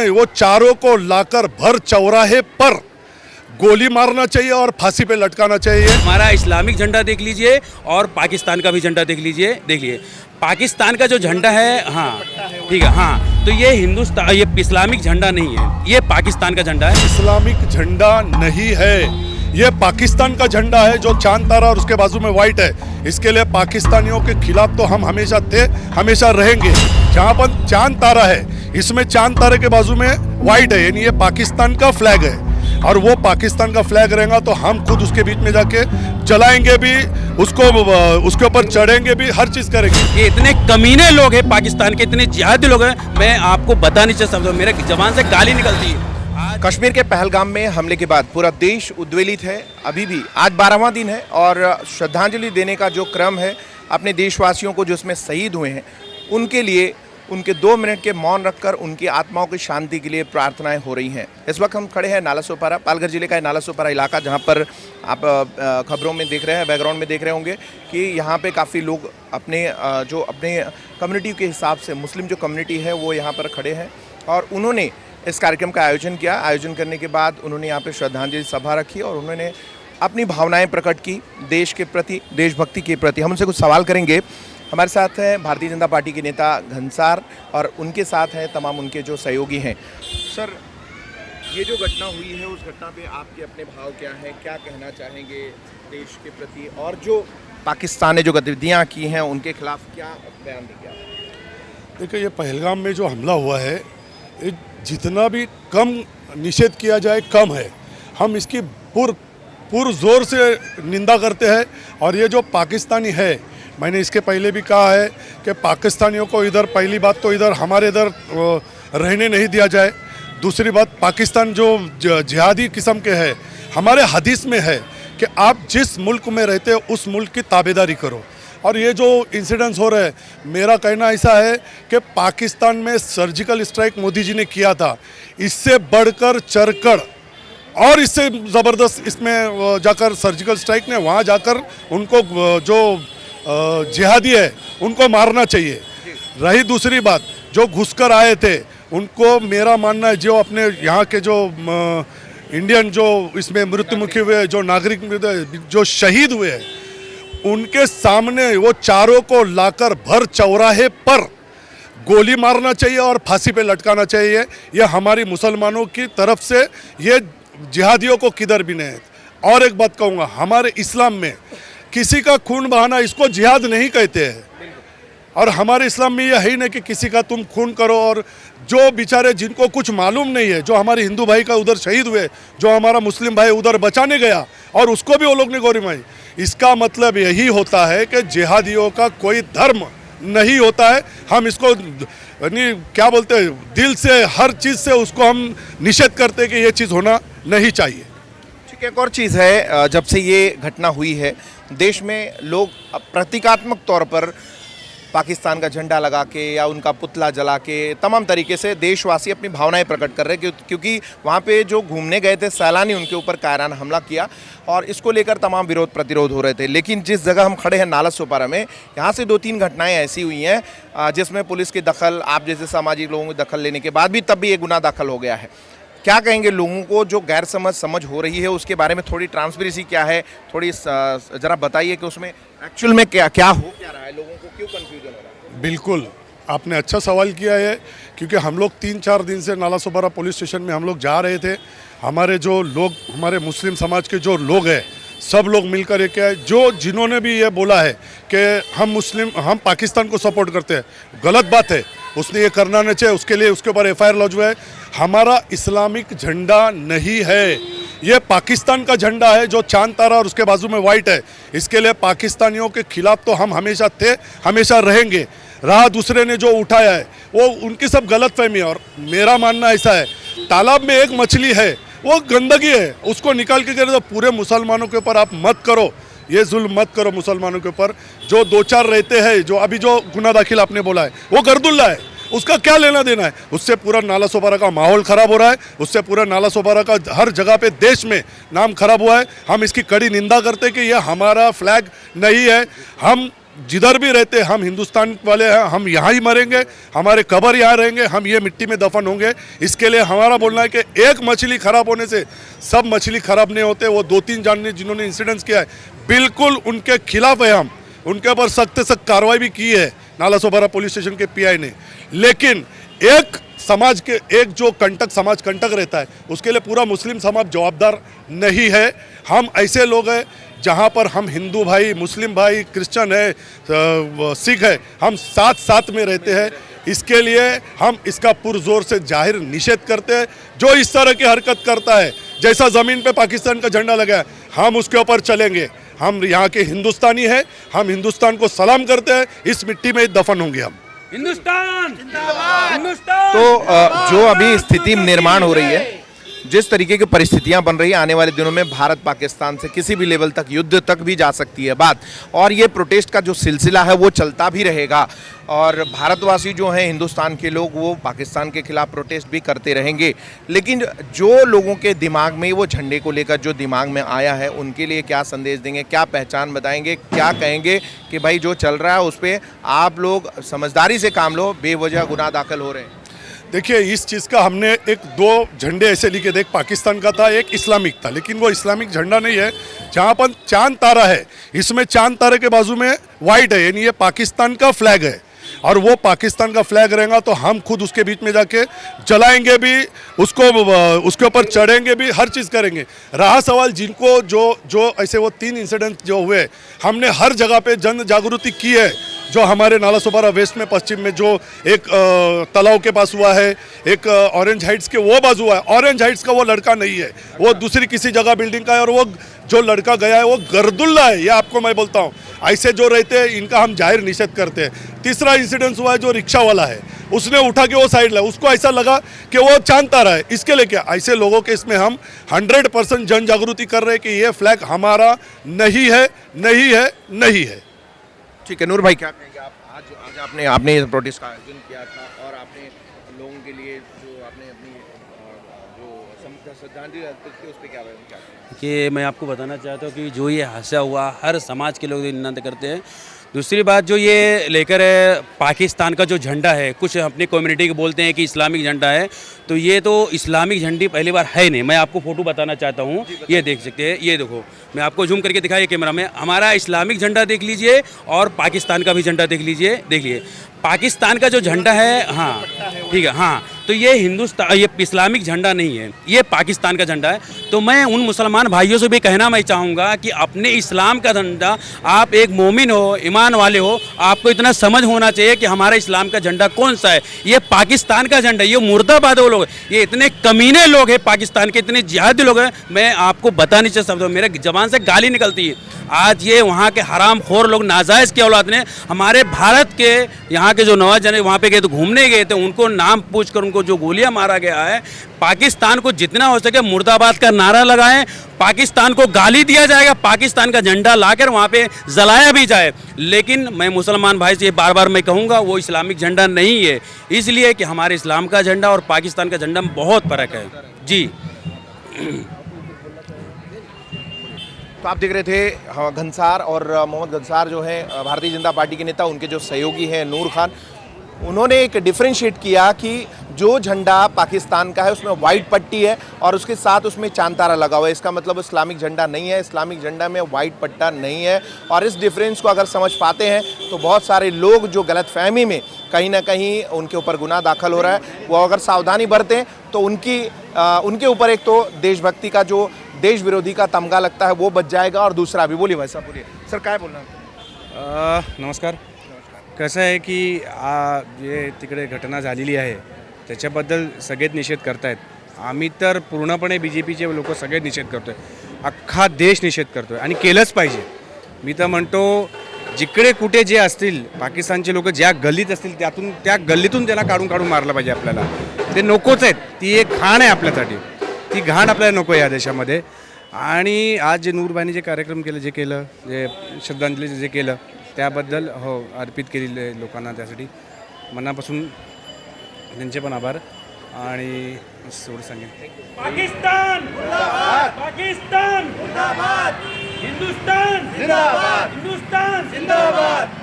सामने वो चारों को लाकर भर चौराहे पर गोली मारना चाहिए और फांसी पे लटकाना चाहिए। हमारा इस्लामिक झंडा देख लीजिए और पाकिस्तान का भी झंडा देख लीजिए। देखिए पाकिस्तान का जो झंडा है, हाँ ठीक है, हाँ, तो ये हिंदुस्तान, ये इस्लामिक झंडा नहीं है, ये पाकिस्तान का झंडा है। इस्लामिक झंडा नहीं है, ये पाकिस्तान का झंडा है जो चांद तारा और उसके बाजू में व्हाइट है। इसके लिए पाकिस्तानियों के खिलाफ तो हम हमेशा थे, हमेशा रहेंगे। जहाँ पर चांद तारा है, इसमें चांद तारे के बाजू में व्हाइट है, यानी ये पाकिस्तान का फ्लैग है और वो पाकिस्तान का फ्लैग रहेगा तो हम खुद उसके बीच में जाके जलाएंगे भी, उसके ऊपर चढ़ेंगे भी, हर चीज करेंगे। ये इतने कमीने लोग हैं पाकिस्तान के, इतने जिहादी लोग हैं, मैं आपको बता नहीं सकता, मेरे जबान से गाली निकलती है। कश्मीर के पहलगाम में हमले के बाद पूरा देश उद्वेलित है। अभी भी आज 12वां दिन है और श्रद्धांजलि देने का जो क्रम है अपने देशवासियों को जो इसमें शहीद हुए हैं उनके लिए, उनके 2 मिनट के मौन रखकर उनकी आत्माओं की शांति के लिए प्रार्थनाएं हो रही हैं। इस वक्त हम खड़े हैं नालासोपारा, पालघर जिले का नालासोपारा इलाका, जहां पर आप खबरों में देख रहे हैं, बैकग्राउंड में देख रहे होंगे कि यहां पे काफ़ी लोग अपने कम्युनिटी के हिसाब से, मुस्लिम जो कम्युनिटी है वो यहाँ पर खड़े हैं और उन्होंने इस कार्यक्रम का आयोजन किया। आयोजन करने के बाद उन्होंने यहाँ पे श्रद्धांजलि सभा रखी और उन्होंने अपनी भावनाएं प्रकट की देश के प्रति, देशभक्ति के प्रति। हम उनसे कुछ सवाल करेंगे। हमारे साथ हैं भारतीय जनता पार्टी के नेता घनसार और उनके साथ हैं तमाम उनके जो सहयोगी हैं। सर, ये जो घटना हुई है, उस घटना पे आपके अपने भाव क्या हैं, क्या कहना चाहेंगे देश के प्रति, और जो पाकिस्तान ने जो गतिविधियाँ की हैं उनके खिलाफ क्या बयान देंगे? देखिए, ये पहलगाम में जो हमला हुआ है, ये जितना भी कम निषेध किया जाए कम है। हम इसकी पुर जोर से निंदा करते हैं और ये जो पाकिस्तानी है, मैंने इसके पहले भी कहा है कि पाकिस्तानियों को इधर, पहली बात तो इधर हमारे इधर रहने नहीं दिया जाए। दूसरी बात, पाकिस्तान जो जिहादी किस्म के है, हमारे हदीस में है कि आप जिस मुल्क में रहते हो उस मुल्क की ताबेदारी करो। और ये जो इंसिडेंट्स हो रहे हैं, मेरा कहना ऐसा है कि पाकिस्तान में सर्जिकल स्ट्राइक मोदी जी ने किया था, इससे बढ़कर चढ़कर और इससे ज़बरदस्त इसमें जाकर सर्जिकल स्ट्राइक ने वहाँ जाकर उनको जो जिहादी है उनको मारना चाहिए। रही दूसरी बात, जो घुसकर आए थे उनको, मेरा मानना है जो अपने यहाँ के जो इंडियन जो इसमें मृत्युमुखी हुए, जो नागरिक जो शहीद हुए हैं, उनके सामने वो चारों को लाकर भर चौराहे पर गोली मारना चाहिए और फांसी पे लटकाना चाहिए। ये हमारी मुसलमानों की तरफ से ये जिहादियों को किधर भी नहीं। और एक बात कहूँगा, हमारे इस्लाम में किसी का खून बहाना, इसको जिहाद नहीं कहते हैं। और हमारे इस्लाम में ये है ही नहीं कि किसी का तुम खून करो। और जो बेचारे जिनको कुछ मालूम नहीं है, जो हमारे हिंदू भाई का उधर शहीद हुए, जो हमारा मुस्लिम भाई उधर बचाने गया और उसको भी वो लोग ने गोली मारी, इसका मतलब यही होता है कि जिहादियों का कोई धर्म नहीं होता है। हम इसको क्या बोलते हैं, दिल से, हर चीज़ से उसको हम निषेध करते हैं कि ये चीज़ होना नहीं चाहिए। ठीक है, एक और चीज़ है, जब से ये घटना हुई है देश में लोग प्रतीकात्मक तौर पर पाकिस्तान का झंडा लगा के या उनका पुतला जला के तमाम तरीके से देशवासी अपनी भावनाएं प्रकट कर रहे हैं, क्योंकि वहाँ पे जो घूमने गए थे सैलानी, उनके ऊपर कायराना हमला किया और इसको लेकर तमाम विरोध प्रतिरोध हो रहे थे। लेकिन जिस जगह हम खड़े हैं नालासोपारा में, यहाँ से 2-3 घटनाएं ऐसी हुई हैं जिसमें पुलिस की दखल, आप जैसे सामाजिक लोगों की दखल लेने के बाद भी तब भी एक गुनाह दाखिल हो गया है। क्या कहेंगे लोगों को जो गैर समझ हो रही है, उसके बारे में थोड़ी ट्रांसपेरेंसी क्या है, थोड़ी ज़रा बताइए कि उसमें एक्चुअल में क्या हो क्या रहा है, लोगों को क्यों कन्फ्यूजन हो रहा है? बिल्कुल, आपने अच्छा सवाल किया है, क्योंकि हम लोग 3-4 दिन से नालासोपारा पुलिस स्टेशन में हम लोग जा रहे थे। हमारे जो लोग, हमारे मुस्लिम समाज के जो लोग हैं, सब लोग मिलकर एक है, जो जिन्होंने भी ये बोला है कि हम पाकिस्तान को सपोर्ट करते हैं, गलत बात है, उसने ये करना नहीं चाहिए। उसके लिए उसके ऊपर FIR लॉन्च हुआ है। हमारा इस्लामिक झंडा नहीं है, ये पाकिस्तान का झंडा है जो चांद तारा और उसके बाजू में व्हाइट है। इसके लिए पाकिस्तानियों के खिलाफ तो हम हमेशा थे, हमेशा रहेंगे। रहा दूसरे ने जो उठाया है वो उनकी सब गलत फहमी है। और मेरा मानना ऐसा है, तालाब में एक मछली है, वो गंदगी है, उसको निकाल के तो पूरे मुसलमानों के ऊपर आप मत करो, ये जुल्म मत करो मुसलमानों के ऊपर। जो 2-4 रहते हैं, जो अभी जो गुनाह दाखिल आपने बोला है, वो गर्दुल्ला है, उसका क्या लेना देना है? उससे पूरा नालासोपारा का माहौल ख़राब हो रहा है, उससे पूरा नालासोपारा का हर जगह पे देश में नाम खराब हुआ है। हम इसकी कड़ी निंदा करते हैं कि यह हमारा फ्लैग नहीं है। हम जिधर भी रहते हम हिंदुस्तान वाले हैं, हम यहाँ ही मरेंगे, हमारे कब्र यहाँ रहेंगे, हम ये मिट्टी में दफन होंगे। इसके लिए हमारा बोलना है कि एक मछली खराब होने से सब मछली खराब नहीं होते। वो 2-3 जानने जिन्होंने इंसिडेंट्स किया है, बिल्कुल उनके खिलाफ है। हम उनके ऊपर सख्त से सख्त कार्रवाई भी की है नालासोपारा पुलिस स्टेशन के पीआई ने। लेकिन एक समाज के, एक जो कंटक समाज कंटक रहता है, उसके लिए पूरा मुस्लिम समाज जवाबदार नहीं है। हम ऐसे लोग हैं जहाँ पर हम हिंदू भाई, मुस्लिम भाई, क्रिश्चियन है, सिख है, हम साथ साथ में रहते हैं। इसके लिए हम इसका पुरजोर से जाहिर निषेध करते हैं। जो इस तरह की हरकत करता है, जैसा ज़मीन पे पाकिस्तान का झंडा लगा है, हम उसके ऊपर चलेंगे। हम यहाँ के हिंदुस्तानी हैं, हम हिंदुस्तान को सलाम करते हैं, इस मिट्टी में दफन होंगे हम। हिंदुस्तान हिंदुस्तान। तो जो अभी स्थिति निर्माण हो रही है, जिस तरीके की परिस्थितियां बन रही है, आने वाले दिनों में भारत पाकिस्तान से किसी भी लेवल तक युद्ध तक भी जा सकती है बात। और ये प्रोटेस्ट का जो सिलसिला है वो चलता भी रहेगा। और भारतवासी जो हैं, हिंदुस्तान के लोग, वो पाकिस्तान के खिलाफ प्रोटेस्ट भी करते रहेंगे। लेकिन जो लोगों के दिमाग में वो झंडे को लेकर जो दिमाग में आया है, उनके लिए क्या संदेश देंगे, क्या पहचान बताएंगे, क्या कहेंगे कि भाई जो चल रहा है उस पर आप लोग समझदारी से काम लो, बेवजह गुनाह दाखिल हो रहे हैं। देखिए, इस चीज़ का हमने 1-2 झंडे ऐसे लिखे थे। एक पाकिस्तान का था, एक इस्लामिक था, लेकिन वो इस्लामिक झंडा नहीं है। जहाँ पर चांद तारा है, इसमें चांद तारे के बाजू में वाइट है, यानी ये पाकिस्तान का फ्लैग है। और वो पाकिस्तान का फ्लैग रहेगा तो हम खुद उसके बीच में जाके जलाएंगे भी, उसको उसके ऊपर चढ़ेंगे भी, हर चीज़ करेंगे। रहा सवाल जिनको जो ऐसे वो 3 इंसिडेंट जो हुए, हमने हर जगह पे जन जागृति की है। जो हमारे नालासोपारा वेस्ट में, पश्चिम में जो एक तालाब के पास हुआ है, एक ऑरेंज हाइट्स के वो बाजू हुआ है। ऑरेंज हाइट्स का वो लड़का नहीं है, वो दूसरी किसी जगह बिल्डिंग का है। और वो जो लड़का गया है वो गर्दुल्ला है, ये आपको मैं बोलता हूँ। ऐसे जो रहते हैं, इनका हम जाहिर निषेध करते हैं। तीसरा इंसिडेंस हुआ है जो रिक्शा वाला है, उसने उठा के वो साइड लाया, उसको ऐसा लगा कि वो चांद तारा है। इसके लिए क्या, ऐसे लोगों के इसमें हम 100% जन जागृति कर रहे हैं कि ये फ्लैग हमारा नहीं है, नहीं है, नहीं है। ठीक है, नूर भाई क्या कहेंगे आप? आज आपने प्रोटेस्ट का आयोजन किया था और आपने लोगों के लिए जो आपने अपनी जो श्रद्धांजलि अर्पित की, उस पर क्या कि मैं आपको बताना चाहता हूँ कि जो ये हादसा हुआ, हर समाज के लोग निंदा करते हैं। दूसरी बात जो ये लेकर है पाकिस्तान का जो झंडा है, कुछ अपनी कम्युनिटी के बोलते हैं कि इस्लामिक झंडा है, तो ये तो इस्लामिक झंडी पहली बार है नहीं। मैं आपको फ़ोटो बताना चाहता हूँ, ये देख सकते हैं, ये देखो, मैं आपको जूम करके दिखाइए कैमरा में। हमारा इस्लामिक झंडा देख लीजिए और पाकिस्तान का भी झंडा देख लीजिए। देखिए पाकिस्तान का जो झंडा है, हाँ ठीक है, हाँ, तो ये हिंदुस्तान, ये इस्लामिक झंडा नहीं है, ये पाकिस्तान का झंडा है। तो मैं उन मुसलमान भाइयों से भी कहना मैं चाहूँगा कि अपने इस्लाम का झंडा, आप एक मोमिन हो, ईमान वाले हो, आपको इतना समझ होना चाहिए कि हमारा इस्लाम का झंडा कौन सा है। ये पाकिस्तान का झंडा, ये मुर्दाबाद वो लोग, ये इतने कमीने लोग हैं पाकिस्तान के, इतने जिहादी लोग हैं, मैं आपको बता नहीं चाह सकता, मेरे जबान से गाली निकलती है। आज ये वहाँ के हराम खोर लोग, नाजायज़ के औलाद ने हमारे भारत के यहाँ के जो नौजवान वहाँ पे गए तो घूमने गए थे, उनको नाम पूछकर उनको जो गोलियां मारा गया है। पाकिस्तान को जितना हो सके मुर्दाबाद का नारा लगाएं, पाकिस्तान को गाली दिया जाएगा, पाकिस्तान का झंडा लाकर वहाँ पे जलाया भी जाए। लेकिन मैं मुसलमान भाई से बार बार मैं कहूँगा, वो इस्लामिक झंडा नहीं है, इसलिए कि हमारे इस्लाम का झंडा और पाकिस्तान का झंडा में बहुत फ़र्क है जी। तो आप देख रहे थे घनसार और मोहम्मद घनसार जो है भारतीय जनता पार्टी के नेता, उनके जो सहयोगी हैं नूर खान, उन्होंने एक डिफरेंशिएट किया कि जो झंडा पाकिस्तान का है उसमें वाइट पट्टी है और उसके साथ उसमें चांद तारा लगा हुआ है। इसका मतलब इस्लामिक झंडा नहीं है, इस्लामिक झंडा में वाइट पट्टा नहीं है। और इस डिफरेंस को अगर समझ पाते हैं तो बहुत सारे लोग जो गलतफहमी में कहीं ना कहीं उनके ऊपर गुनाह दाखिल हो रहा है, वो अगर सावधानी बरतें तो उनके ऊपर एक तो देशभक्ति का जो देश विरोधी का तमगा लगता है वो बच जाएगा और दूसरा भी। बोलिए भाई साहब, बोलिए सर, काय बोलना? नमस्कार. कसं आहे की जे तिकडे घटना झालेली आहे त्याच्याबद्दल सगळेच निषेध करतायत. आम्ही तर पूर्णपणे BJPचे लोक सगळे निषेध करतोय, अख्खा देश निषेध करतोय आणि केलंच पाहिजे. मी तर म्हणतो जिकडे कुठे जे असतील पाकिस्तानचे लोक ज्या गल्लीत असतील त्या गल्लीतून त्यांना काढून मारलं पाहिजे. आपल्याला ते नकोच आहेत, ती एक घाण आहे आपल्यासाठी, ती घाण आपल्याला नको या देशामध्ये. आणि आज जे नूरबाईंनी जे कार्यक्रम केलं, जे श्रद्धांजली जे केलं त्याबद्दल हो अर्पित केलेले लोकांना, त्यासाठी मनापासून त्यांचे पण आभार. आणि एवढं सांगेन. पाकिस्तान जिंदाबाद, पाकिस्तान जिंदाबाद, हिंदुस्तान जिंदाबाद, हिंदुस्तान जिंदाबाद.